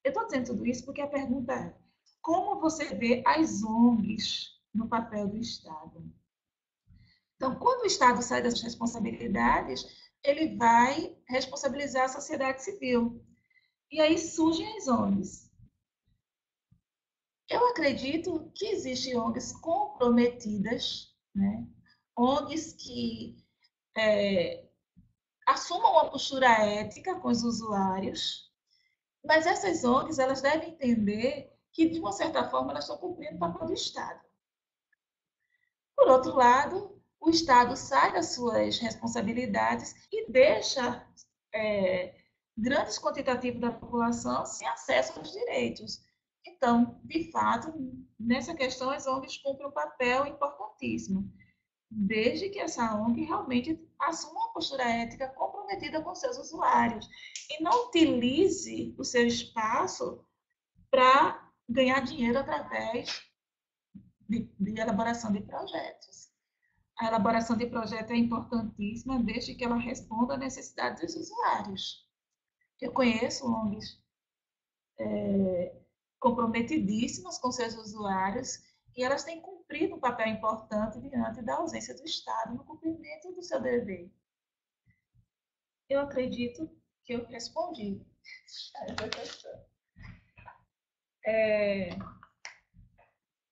Eu estou dizendo tudo isso porque a pergunta é: como você vê as ONGs no papel do Estado? Então, quando o Estado sai das suas responsabilidades, ele vai responsabilizar a sociedade civil. E aí surgem as ONGs. Eu acredito que existem ONGs comprometidas, né? ONGs que assumam uma postura ética com os usuários, mas essas ONGs elas devem entender que, de uma certa forma, elas estão cumprindo o papel do Estado. Por outro lado, o Estado sai das suas responsabilidades e deixa grandes quantitativos da população sem acesso aos direitos. Então, de fato, nessa questão, as ONGs cumprem um papel importantíssimo, desde que essa ONG realmente assuma uma postura ética comprometida com seus usuários e não utilize o seu espaço para ganhar dinheiro através de elaboração de projetos. A elaboração de projeto é importantíssima desde que ela responda à necessidade dos usuários. Eu conheço ONGs comprometidíssimas com seus usuários e elas têm cumprido um papel importante diante da ausência do Estado no cumprimento do seu dever. Eu acredito que eu respondi a essa questão.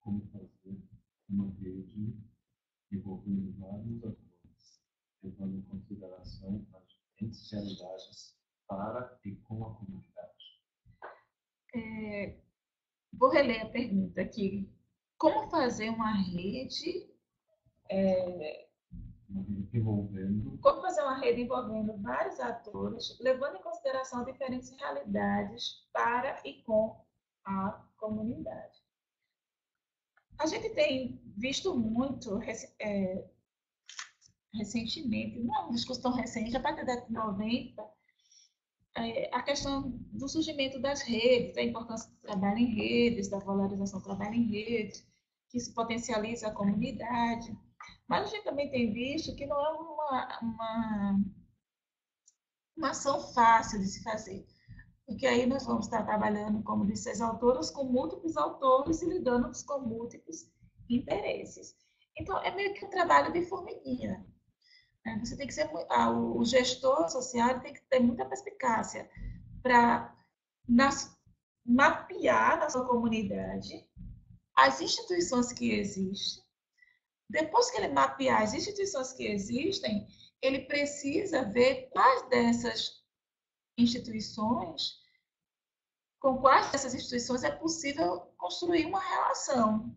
Como fazer uma rede envolvendo vários atores, levando em consideração as diferentes realidades para e com a comunidade? Vou reler a pergunta aqui. Como fazer uma rede envolvendo vários atores, levando em consideração diferentes realidades para e com a comunidade? A gente tem visto muito recentemente, não é uma discussão recente, a partir da década de 90, a questão do surgimento das redes, da importância do trabalho em redes, da valorização do trabalho em redes, que isso potencializa a comunidade. Mas a gente também tem visto que não é uma ação fácil de se fazer, porque aí nós vamos estar trabalhando, como disse as autoras, com múltiplos autores e lidando com múltiplos interesses. Então, é meio que um trabalho de formiguinha. Você tem que ser, o gestor social tem que ter muita perspicácia para mapear na sua comunidade as instituições que existem, Depois que ele mapear as instituições que existem, ele precisa ver quais dessas instituições, com quais dessas instituições é possível construir uma relação.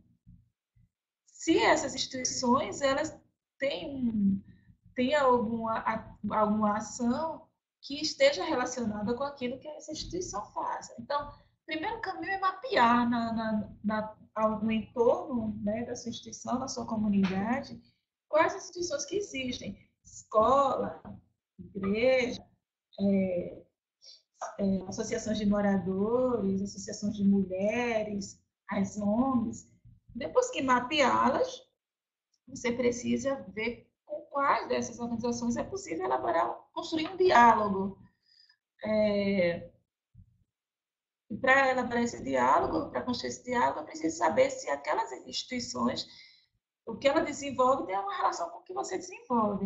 Se essas instituições elas têm alguma ação que esteja relacionada com aquilo que essa instituição faz. Então, o primeiro caminho é mapear no entorno, né, da sua instituição, da sua comunidade, quais as instituições que existem. Escola, igreja, associações de moradores, associações de mulheres, as ONGs. Depois que mapeá-las, você precisa ver com quais dessas organizações é possível construir um diálogo. E para elaborar esse diálogo, para construir esse diálogo, é preciso saber se aquelas instituições, o que ela desenvolve, tem uma relação com o que você desenvolve.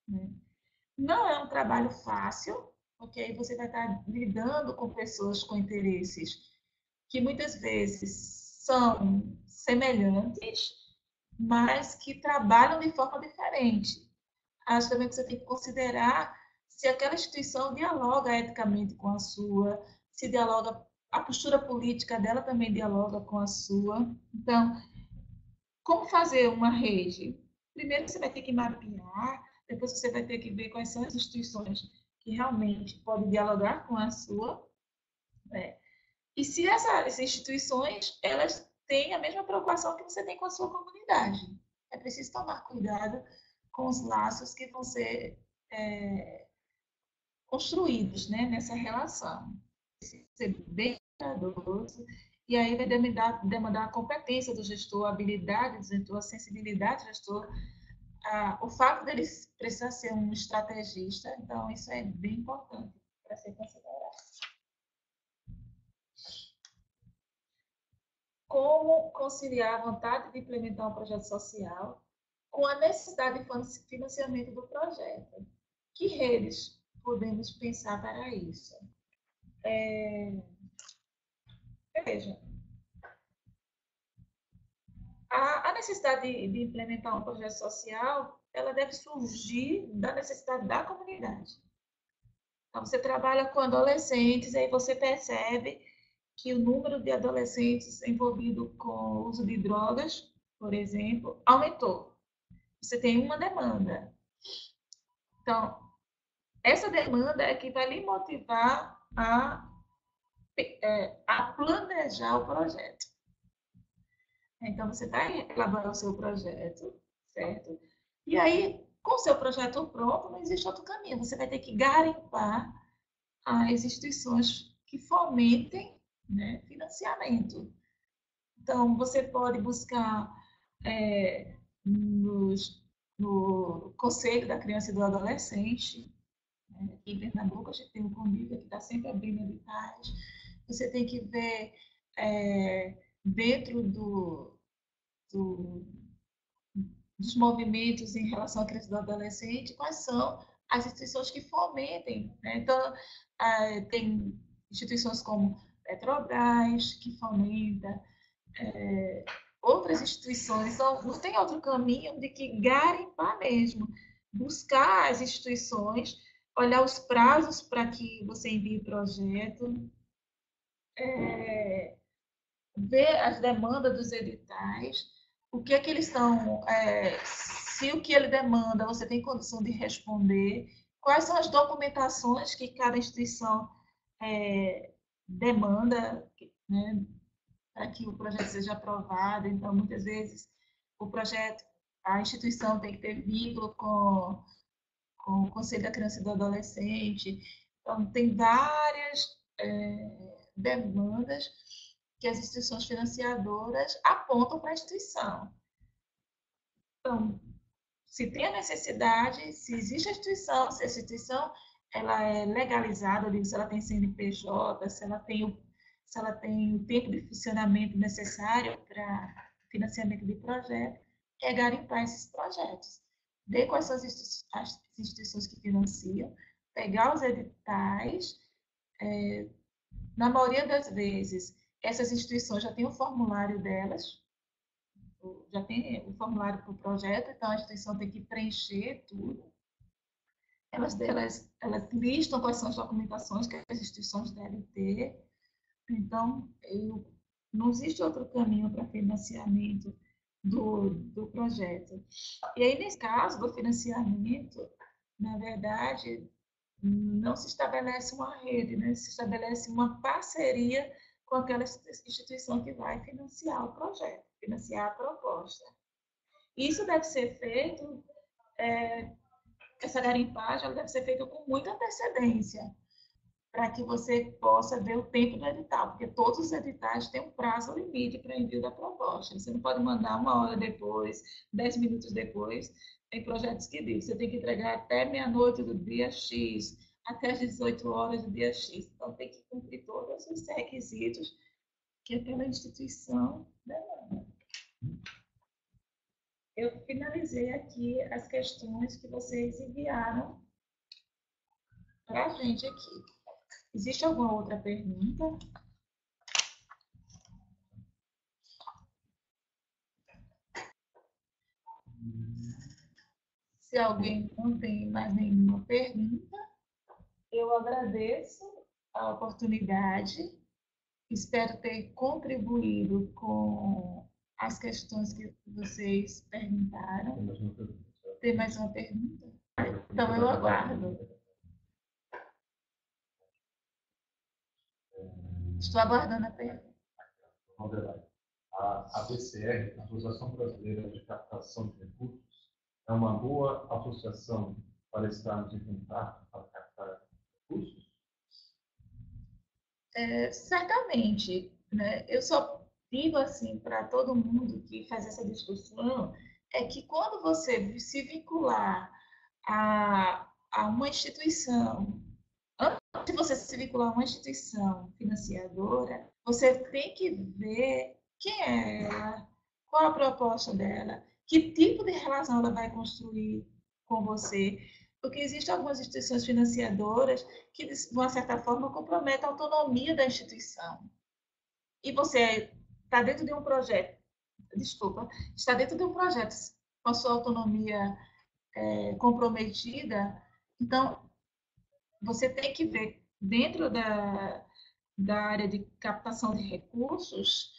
Né? Não é um trabalho fácil, porque aí você vai estar lidando com pessoas com interesses que muitas vezes são semelhantes, mas que trabalham de forma diferente. Acho também que você tem que considerar se aquela instituição dialoga eticamente com a sua, se dialoga, a postura política dela também dialoga com a sua. Então, como fazer uma rede? Primeiro você vai ter que mapear, depois você vai ter que ver quais são as instituições que realmente podem dialogar com a sua, né? E se essas instituições, elas têm a mesma preocupação que você tem com a sua comunidade. É preciso tomar cuidado com os laços que vão ser construídos, né, nessa relação. Ser bem cuidadoso, e aí vai demandar a competência do gestor, a habilidade do gestor, a sensibilidade do gestor, o fato dele precisar ser um estrategista, então isso é bem importante para ser considerado. Como conciliar a vontade de implementar um projeto social com a necessidade de financiamento do projeto? Que redes podemos pensar para isso? Veja, a necessidade de implementar um projeto social, ela deve surgir da necessidade da comunidade. Então, você trabalha com adolescentes, aí você percebe que o número de adolescentes envolvidos com o uso de drogas, por exemplo, aumentou. Você tem uma demanda. Então, essa demanda é que vai lhe motivar a planejar o projeto. Então, você vai elaborar o seu projeto, certo? E aí, com o seu projeto pronto, não existe outro caminho. Você vai ter que garimpar as instituições que fomentem, né, financiamento. Então, você pode buscar no Conselho da Criança e do Adolescente, né, aqui em Pernambuco, a gente tem um convívio que está sempre abrindo editais. Você tem que ver dentro dos movimentos em relação à criança e do adolescente, quais são as instituições que fomentem. Né? Então, tem instituições como Petrobras, que fomenta, outras instituições. Então, não tem outro caminho de que garimpar mesmo, buscar as instituições, olhar os prazos para que você envie o projeto, ver as demandas dos editais, o que é que eles estão, se o que ele demanda você tem condição de responder, quais são as documentações que cada instituição demanda, né, para que o projeto seja aprovado. Então, muitas vezes, o projeto, a instituição tem que ter vínculo com o Conselho da Criança e do Adolescente. Então, tem várias demandas que as instituições financiadoras apontam para a instituição. Então, se tem a necessidade, se existe a instituição, se a instituição ela é legalizada, eu digo, se ela tem CNPJ, se ela tem o tempo de funcionamento necessário para financiamento de projeto, é garimpar esses projetos. Ver quais são as instituições que financiam, pegar os editais. Na maioria das vezes, essas instituições já têm o formulário delas, já tem o formulário para o projeto, então a instituição tem que preencher tudo. Elas listam quais são as documentações que as instituições devem ter. Então, não existe outro caminho para financiamento do projeto. E aí, nesse caso do financiamento, na verdade, não se estabelece uma rede, né? Se estabelece uma parceria com aquela instituição que vai financiar o projeto, financiar a proposta. Isso deve ser feito, essa garimpagem ela deve ser feita com muita antecedência, para que você possa ver o tempo do edital, porque todos os editais têm um prazo limite para envio da proposta. Você não pode mandar 1 hora depois, 10 minutos depois. Tem projetos que dizem você tem que entregar até meia-noite do dia X, até as 18 horas do dia X. Então, tem que cumprir todos os requisitos que aquela instituição demanda. Eu finalizei aqui as questões que vocês enviaram para a gente aqui. Existe alguma outra pergunta? Se alguém não tem mais nenhuma pergunta, eu agradeço a oportunidade. Espero ter contribuído com as questões que vocês perguntaram. Tem mais uma pergunta? Então, eu aguardo. Estou aguardando a pergunta. A ABCR, Associação Brasileira de Captação de Recursos, é uma boa associação para estarmos em contato para captar recursos? Certamente, né? Eu só digo assim para todo mundo que faz essa discussão, é que quando você se vincular a uma instituição, antes de você se vincular a uma instituição financiadora, você tem que ver quem é ela, qual a proposta dela, que tipo de relação ela vai construir com você. Porque existem algumas instituições financiadoras que, de uma certa forma, comprometem a autonomia da instituição. E você está dentro de um projeto, está dentro de um projeto com a sua autonomia comprometida, então você tem que ver dentro da área de captação de recursos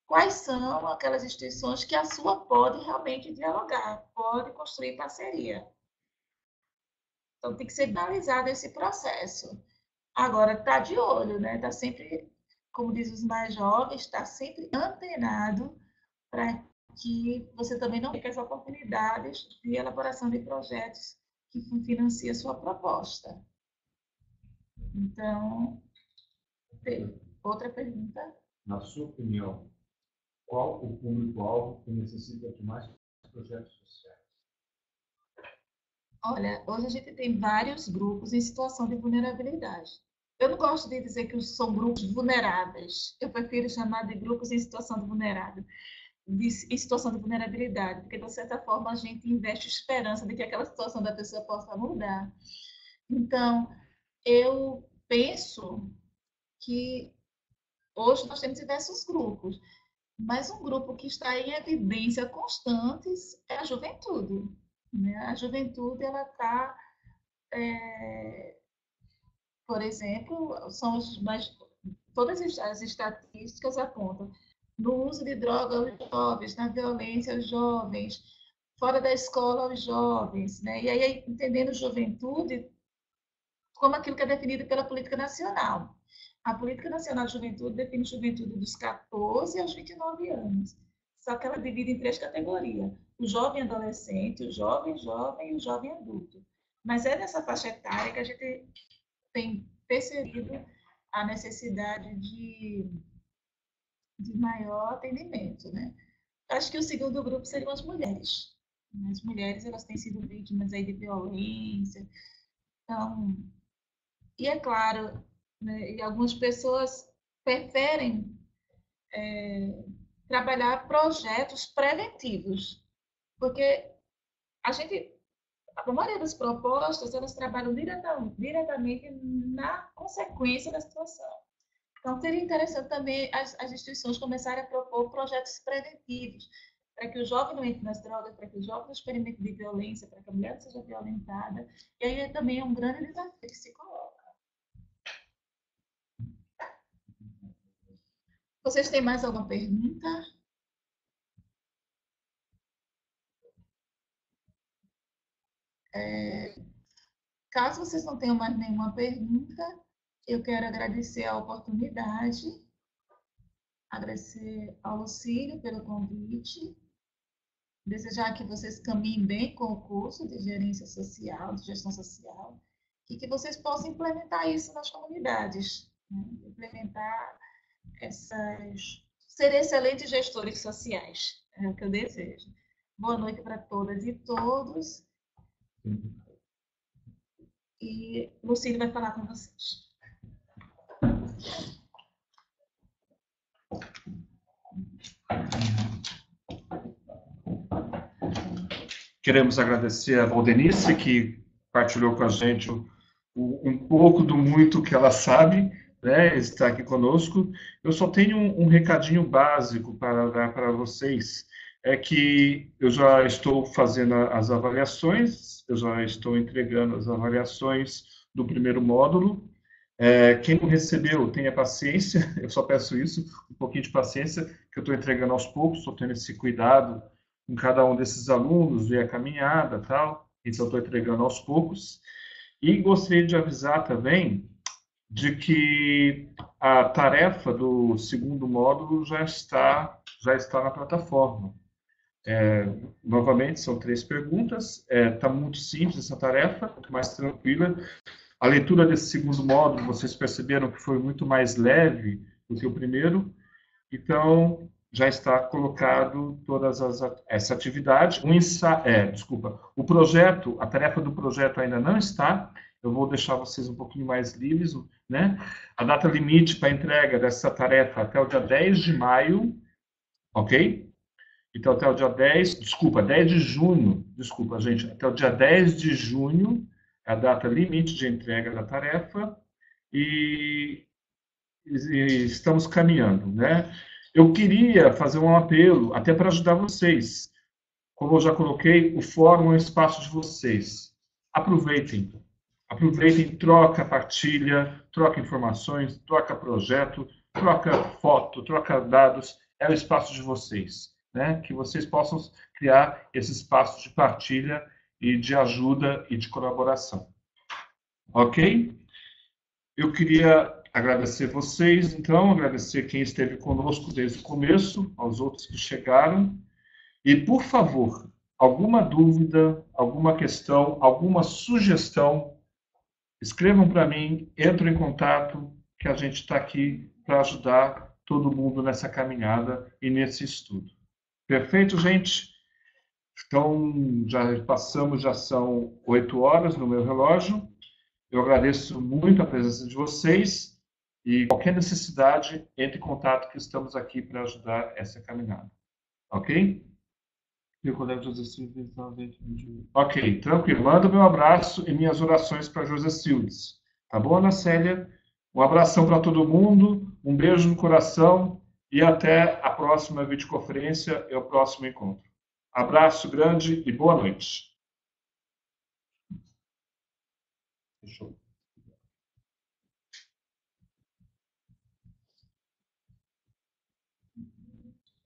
quais são aquelas instituições que a sua pode realmente dialogar, pode construir parceria. Então, tem que ser analisado esse processo. Agora, está de olho, né? Está sempre, como diz os mais jovens, está sempre antenado para que você também não perca as oportunidades de elaboração de projetos que financiem a sua proposta. Então, outra pergunta? Na sua opinião, qual o público-alvo que necessita de mais projetos sociais? Olha, hoje a gente tem vários grupos em situação de vulnerabilidade. Eu não gosto de dizer que são grupos vulneráveis. Eu prefiro chamar de grupos em situação de vulnerabilidade, porque, de certa forma, a gente investe esperança de que aquela situação da pessoa possa mudar. Então, eu penso que hoje nós temos diversos grupos, mas um grupo que está em evidência constantes é a juventude. Né? A juventude, ela está, por exemplo, são os mais, todas as estatísticas apontam no uso de drogas aos jovens, na violência aos jovens, fora da escola aos jovens, né? E aí entendendo juventude como aquilo que é definido pela política nacional. A política nacional de juventude define juventude dos 14 aos 29 anos. Só que ela divide em 3 categorias: o jovem adolescente, o jovem jovem e o jovem adulto. Mas é nessa faixa etária que a gente tem percebido a necessidade de maior atendimento, né? Acho que o segundo grupo seriam as mulheres. As mulheres, elas têm sido vítimas aí de violência. Então, e é claro, né, e algumas pessoas preferem trabalhar projetos preventivos, porque a maioria das propostas, elas trabalham diretamente na consequência da situação. Então, seria interessante também as instituições começarem a propor projetos preventivos, para que o jovem não entre nas drogas, para que o jovem não experimente de violência, para que a mulher não seja violentada. E aí também é um grande desafio que se coloca. Vocês têm mais alguma pergunta? Caso vocês não tenham mais nenhuma pergunta, eu quero agradecer a oportunidade, agradecer ao Lucílio pelo convite, desejar que vocês caminhem bem com o curso de gerência social, de gestão social, e que vocês possam implementar isso nas comunidades, né? Implementar ser excelentes gestores sociais, é o que eu desejo. Boa noite para todas e todos. E Lucílio vai falar com vocês. Queremos agradecer a Valdenice, que partilhou com a gente um pouco do muito que ela sabe, né, está aqui conosco. Eu só tenho um recadinho básico para dar para vocês, é que eu já estou fazendo as avaliações, eu já estou entregando as avaliações do primeiro módulo. Quem não recebeu, tenha paciência, eu só peço isso, um pouquinho de paciência, que eu estou entregando aos poucos, estou tendo esse cuidado com cada um desses alunos, ver a caminhada e tal, então estou entregando aos poucos. E gostaria de avisar também de que a tarefa do segundo módulo já está na plataforma. Novamente, são 3 perguntas, está muito simples essa tarefa, muito mais tranquila. A leitura desse segundo módulo, vocês perceberam que foi muito mais leve do que o primeiro, então já está colocado essa atividade. O projeto, a tarefa do projeto ainda não está, eu vou deixar vocês um pouquinho mais livres, né? A data limite para entrega dessa tarefa até o dia 10 de maio, ok? Então, até o dia 10 de junho, gente, até o dia 10 de junho, é a data limite de entrega da tarefa, e estamos caminhando, né? Eu queria fazer um apelo, até para ajudar vocês. Como eu já coloquei, o fórum é o espaço de vocês. Aproveitem, troca, partilha, troca informações, troca projeto, troca foto, troca dados, é o espaço de vocês, né? Que vocês possam criar esse espaço de partilha e de ajuda e de colaboração. Ok? Eu queria agradecer vocês, então, agradecer quem esteve conosco desde o começo, aos outros que chegaram. E, por favor, alguma dúvida, alguma questão, alguma sugestão, escrevam para mim, entrem em contato, que a gente está aqui para ajudar todo mundo nessa caminhada e nesse estudo. Perfeito, gente? Então, já são 8 horas no meu relógio. Eu agradeço muito a presença de vocês e qualquer necessidade, entre em contato que estamos aqui para ajudar essa caminhada. Ok? Meu colega José Silves. Ok, tranquilo. Manda meu abraço e minhas orações para José Silves. Tá bom, Ana Célia? Um abração para todo mundo, um beijo no coração e até a próxima videoconferência e o próximo encontro. Abraço grande e boa noite. Fechou.